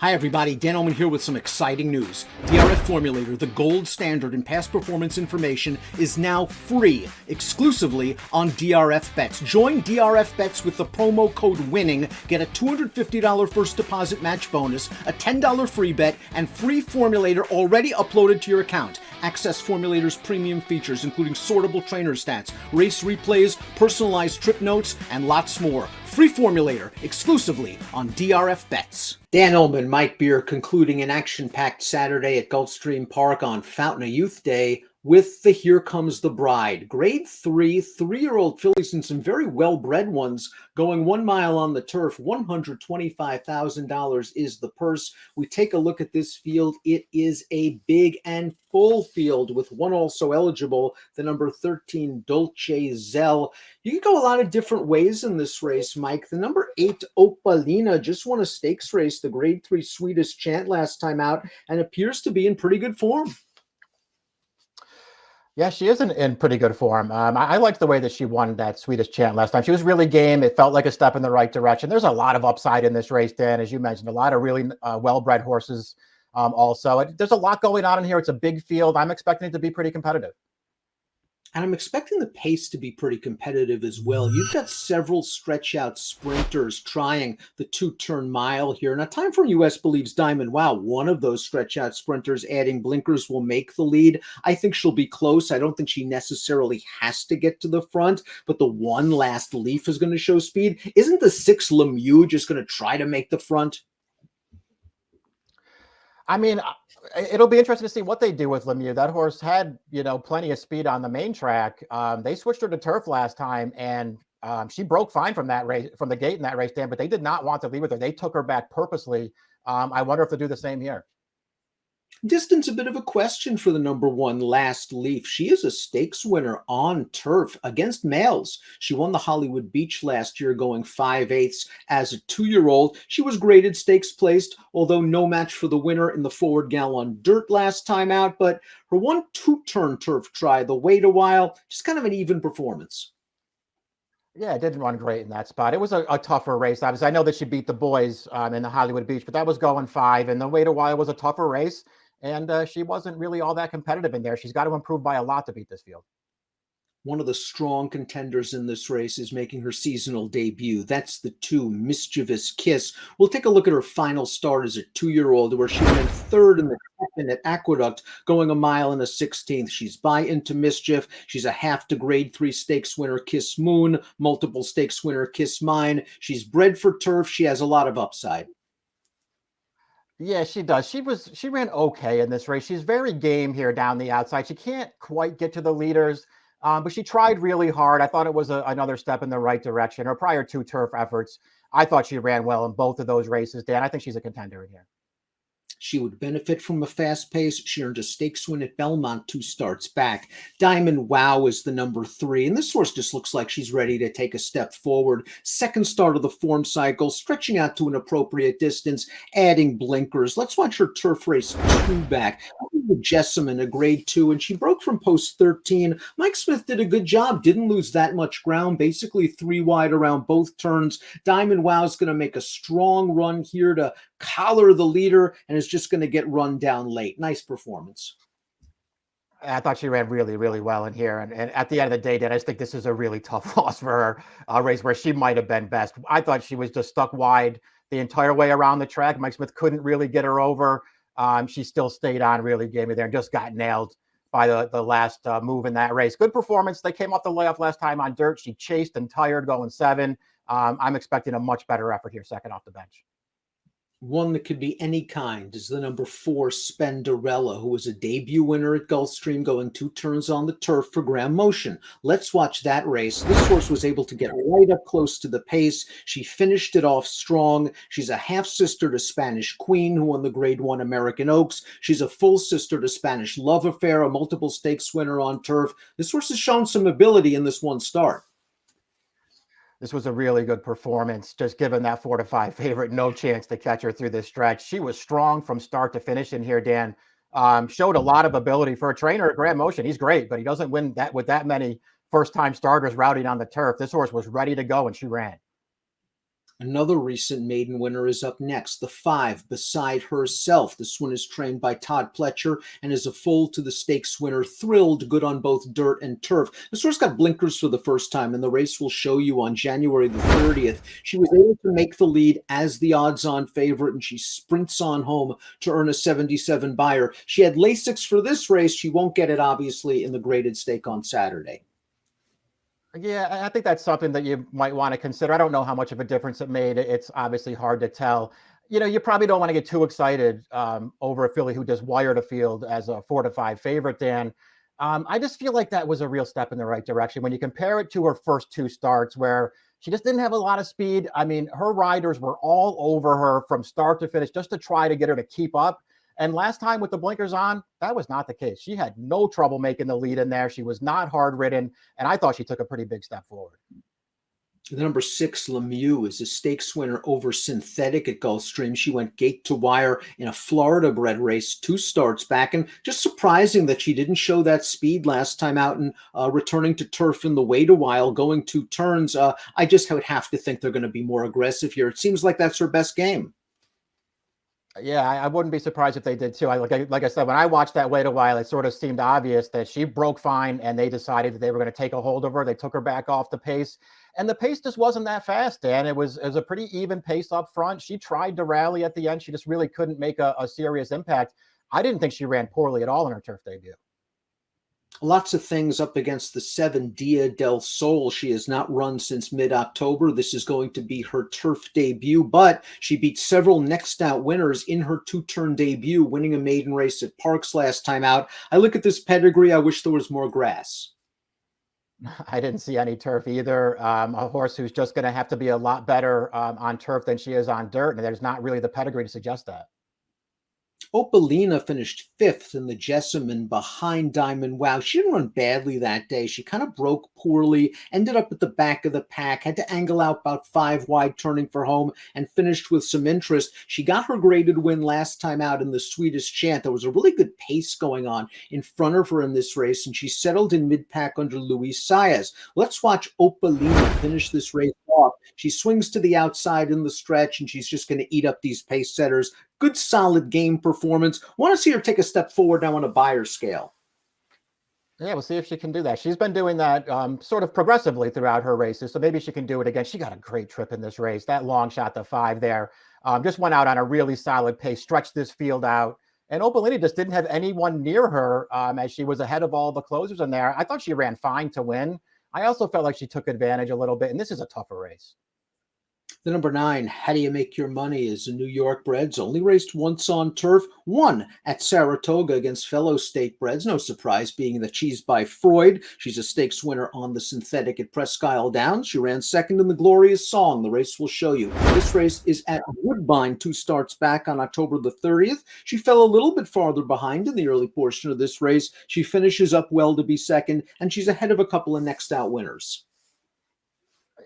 Hi everybody, Dan Illman here with some exciting news. DRF Formulator, the gold standard in past performance information, is now free, exclusively on DRF Bets. Join DRF Bets with the promo code WINNING, get a $250 first deposit match bonus, a $10 free bet, and free Formulator already uploaded to your account. Access Formulator's premium features, including sortable trainer stats, race replays, personalized trip notes, and lots more. Free Formulator, exclusively on DRF Bets. Dan Illman, Mike Beer, concluding an action-packed Saturday at Gulfstream Park on Fountain of Youth Day with the Here Comes the Bride. Grade 3, three-year-old fillies and some very well-bred ones going 1 mile on the turf. $125,000 is the purse. We take a look at this field. It is a big and full field with one also eligible, the number 13 Dolce Zell. You can go a lot of different ways in this race, Mike. The number 8 Opalina just won a stakes race, the grade 3 Swedish Chant last time out, and appears to be in pretty good form. Yeah, she is in pretty good form. I liked the way that she won that Swedish Chant last time. She was really game. It felt like a step in the right direction. There's a lot of upside in this race, Dan, as you mentioned. A lot of really well-bred horses also. There's a lot going on in here. It's a big field. I'm expecting it to be pretty competitive. And I'm expecting the pace to be pretty competitive as well. You've got several stretch-out sprinters trying the two-turn mile here. Now, Time from US believes Diamond Wow, one of those stretch-out sprinters adding blinkers, will make the lead. I think she'll be close. I don't think she necessarily has to get to the front, but the one last leaf is going to show speed. Isn't the 6 Lemieux just going to try to make the front? I mean, it'll be interesting to see what they do with Lemieux. That horse had, plenty of speed on the main track. They switched her to turf last time, and she broke fine from that race, from the gate in that race, Dan, but they did not want to leave with her. They took her back purposely. I wonder if they'll do the same here. Distance a bit of a question for the number 1 Last Leaf. She is a stakes winner on turf against males. She won the Hollywood Beach last year going 5/8 as a 2-year-old. She was graded stakes placed, although no match for the winner in the Forward Gal on dirt last time out. But her 1-2 turn turf try, the wait a while, just kind of an even performance. Yeah, it didn't run great in that spot. It was a tougher race. Obviously, I know that she beat the boys in the Hollywood Beach, but that was going 5, and the wait a while was a tougher race. And she wasn't really all that competitive in there. She's got to improve by a lot to beat this field. One of the strong contenders in this race is making her seasonal debut. That's the 2 Mischievous Kiss. We'll take a look at her final start as a 2-year-old, where she went 3rd in the second at Aqueduct, going 1 mile and a 16th. She's by into Mischief. She's a half to grade 3 stakes winner, Kiss Moon, multiple stakes winner, Kiss Mine. She's bred for turf. She has a lot of upside. Yeah, she does. She ran okay in this race. She's very game here down the outside. She can't quite get to the leaders, but she tried really hard. I thought it was another step in the right direction. Her prior 2 turf efforts, I thought she ran well in both of those races. Dan, I think she's a contender in here. She would benefit from a fast pace. She earned a stakes win at Belmont 2 starts back. Diamond Wow is the number 3, and this horse just looks like she's ready to take a step forward. Second start of the form cycle, stretching out to an appropriate distance, adding blinkers. Let's watch her turf race 2 back. With Jessamine, a grade 2, and she broke from post 13. Mike Smith did a good job, didn't lose that much ground, basically 3 wide around both turns. Diamond Wow is going to make a strong run here to collar the leader, and is just going to get run down late. Nice performance. I thought she ran really, really well in here. And at the end of the day, Dan, I just think this is a really tough loss for her, a race where she might have been best. I thought she was just stuck wide the entire way around the track. Mike Smith couldn't really get her over. She still stayed on really gamey there and just got nailed by the last move in that race. Good performance. They came off the layoff last time on dirt. She chased and tired going 7. I'm expecting a much better effort here second off the bench. One that could be any kind is the number 4 Spenderella, who was a debut winner at Gulfstream, going 2 turns on the turf for Graham Motion. Let's watch that race. This horse was able to get right up close to the pace. She finished it off strong. She's a half-sister to Spanish Queen, who won the grade 1 American Oaks. She's a full sister to Spanish Love Affair, a multiple stakes winner on turf. This horse has shown some ability in this one start. This was a really good performance, just given that 4 to 5 favorite, no chance to catch her through this stretch. She was strong from start to finish in here, Dan. Showed a lot of ability for a trainer at Graham Motion. He's great, but he doesn't win that with that many first-time starters routing on the turf. This horse was ready to go, and she ran. Another recent maiden winner is up next, the 5, Beside Herself. This one is trained by Todd Pletcher and is a full to the stakes winner, thrilled, good on both dirt and turf. This horse got blinkers for the first time, and the race will show you on January the 30th. She was able to make the lead as the odds-on favorite, and she sprints on home to earn a 77 buyer. She had Lasix for this race. She won't get it, obviously, in the graded stake on Saturday. Yeah, I think that's something that you might want to consider. I don't know how much of a difference it made. It's obviously hard to tell. You probably don't want to get too excited over a filly who just wired a field as a 4-5 favorite, Dan. I just feel like that was a real step in the right direction. When you compare it to her first two starts where she just didn't have a lot of speed. I mean, her riders were all over her from start to finish just to try to get her to keep up. And last time with the blinkers on, that was not the case. She had no trouble making the lead in there. She was not hard ridden. And I thought she took a pretty big step forward. The number 6, Lemieux, is a stakes winner over Synthetic at Gulfstream. She went gate to wire in a Florida bred race 2 starts back, and just surprising that she didn't show that speed last time out and returning to turf in the wait a while, going 2 turns. I just would have to think they're going to be more aggressive here. It seems like that's her best game. Yeah, I wouldn't be surprised if they did too. Like I said, when I watched that wait a while, it sort of seemed obvious that she broke fine and they decided that they were going to take a hold of her. They took her back off the pace, and the pace just wasn't that fast, Dan. It was a pretty even pace up front. She tried to rally at the end. She just really couldn't make a serious impact. I didn't think she ran poorly at all in her turf debut. Lots of things up against the 7, Dia del Sol. She has not run since mid-October. This is going to be her turf debut, but she beat several next out winners in her 2-turn debut, winning a maiden race at Parks last time out. I look at this pedigree. I wish there was more grass. I didn't see any turf either. A horse who's just going to have to be a lot better on turf than she is on dirt, and there's not really the pedigree to suggest that. Opalina finished 5th in the Jessamine behind Diamond Wow. She didn't run badly that day. She kind of broke poorly, ended up at the back of the pack, had to angle out about 5 wide turning for home, and finished with some interest. She got her graded win last time out in the Sweetest Chant. There was a really good pace going on in front of her in this race, and she settled in mid-pack under Luis Saez. Let's watch Opalina finish this race off. She swings to the outside in the stretch, and she's just going to eat up these pace setters. Good, solid game performance. Want to see her take a step forward now on a buyer scale. Yeah, we'll see if she can do that. She's been doing that sort of progressively throughout her races, so maybe she can do it again. She got a great trip in this race. That long shot to 5 there just went out on a really solid pace, stretched this field out. And Opalina just didn't have anyone near her as she was ahead of all the closers in there. I thought she ran fine to win. I also felt like she took advantage a little bit, and this is a tougher race. The number 9, How Do You Make Your Money, is a New York breds, only raced once on turf, won at Saratoga against fellow state breds. No surprise being that she's by Freud. She's a stakes winner on the synthetic at Presque Isle Downs. She ran second in the Glorious Song. The race will show you. This race is at Woodbine 2 starts back on October the 30th. She fell a little bit farther behind in the early portion of this race. She finishes up well to be second, and she's ahead of a couple of next out winners.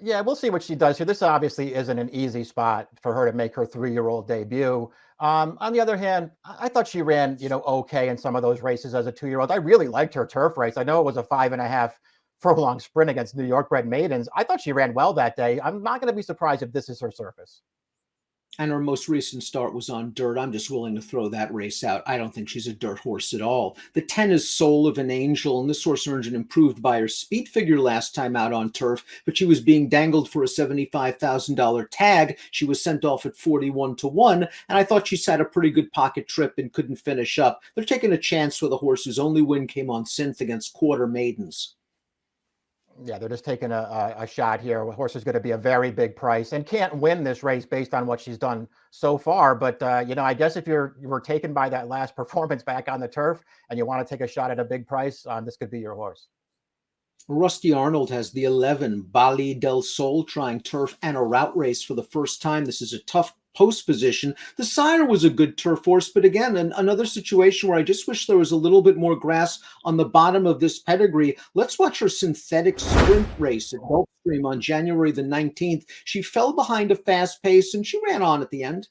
Yeah, we'll see what she does here. This obviously isn't an easy spot for her to make her 3-year-old debut. On the other hand, I thought she ran, okay in some of those races as a 2-year-old. I really liked her turf race. I know it was a 5.5 furlong sprint against New York bred maidens. I thought she ran well that day. I'm not going to be surprised if this is her surface. And her most recent start was on dirt. I'm just willing to throw that race out. I don't think she's a dirt horse at all. The 10 is Soul of an Angel, and this horse earned an improved buyer speed figure last time out on turf, but she was being dangled for a $75,000 tag. She was sent off at 41-1, and I thought she sat a pretty good pocket trip and couldn't finish up. They're taking a chance with a horse whose only win came on synth against quarter maidens. Yeah, they're just taking a shot here. A horse is going to be a very big price and can't win this race based on what she's done so far. But, I guess if you were taken by that last performance back on the turf and you want to take a shot at a big price, this could be your horse. Rusty Arnold has the 11, Bali del Sol, trying turf and a route race for the first time. This is a tough post position. The sire was a good turf horse, but again, another situation where I just wish there was a little bit more grass on the bottom of this pedigree. Let's watch her synthetic sprint race at Gulfstream on January the 19th. She fell behind a fast pace and she ran on at the end.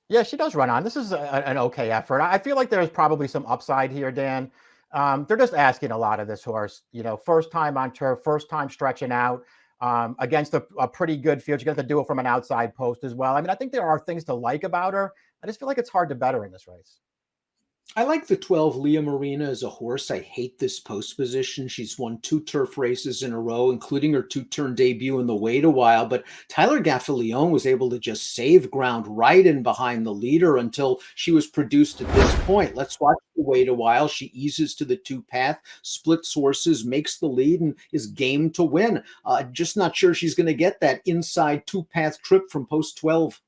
Yeah, she does run on. This is an okay effort. I feel like there's probably some upside here, Dan. They're just asking a lot of this horse, first time on turf, first time stretching out. against a pretty good field. She got to do it from an outside post as well. I mean, I think there are things to like about her. I just feel like it's hard to bet her in this race. I like the 12 Leah Marina as a horse. I hate this post position. She's won 2 turf races in a row, including her 2-turn debut in the Wait a While. But Tyler Gaffalione was able to just save ground right in behind the leader until she was produced at this point. Let's watch the Wait a While. She eases to the 2-path, splits horses, makes the lead, and is game to win. Just not sure she's going to get that inside 2-path trip from post 12.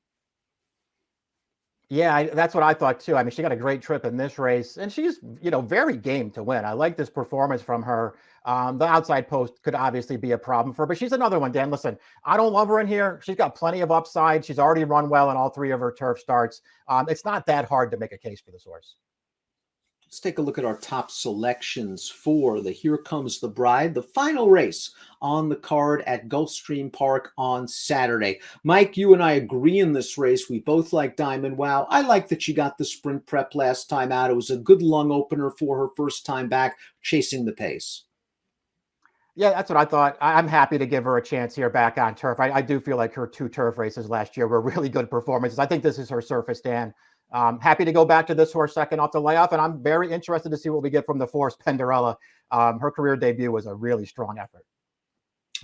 Yeah, that's what I thought too. I mean, she got a great trip in this race, and she's, very game to win. I like this performance from her. The outside post could obviously be a problem for her, but she's another one, Dan. Listen, I don't love her in here. She's got plenty of upside. She's already run well in all 3 of her turf starts. It's not that hard to make a case for this horse. Let's take a look at our top selections for the Herecomesthebride, the final race on the card at Gulfstream Park on Saturday. Mike, you and I agree in this race. We both like Diamond Wow. I like that she got the sprint prep last time out. It was a good lung opener for her first time back, chasing the pace. Yeah, that's what I thought. I'm happy to give her a chance here back on turf. I do feel like her 2 turf races last year were really good performances. I think this is her surface, Dan. Happy to go back to this horse second off the layoff, and I'm very interested to see what we get from the Force Penderella. Her career debut was a really strong effort.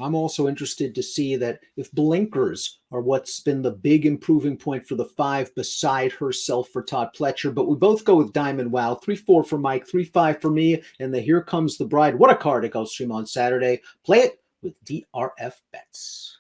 I'm also interested to see that if blinkers are what's been the big improving point for the 5 beside herself for Todd Pletcher, but we both go with Diamond Wow. 3-4 for Mike, 3-5 for me, and the Herecomesthebride. What a card at Gulfstream on Saturday. Play it with DRF Bets.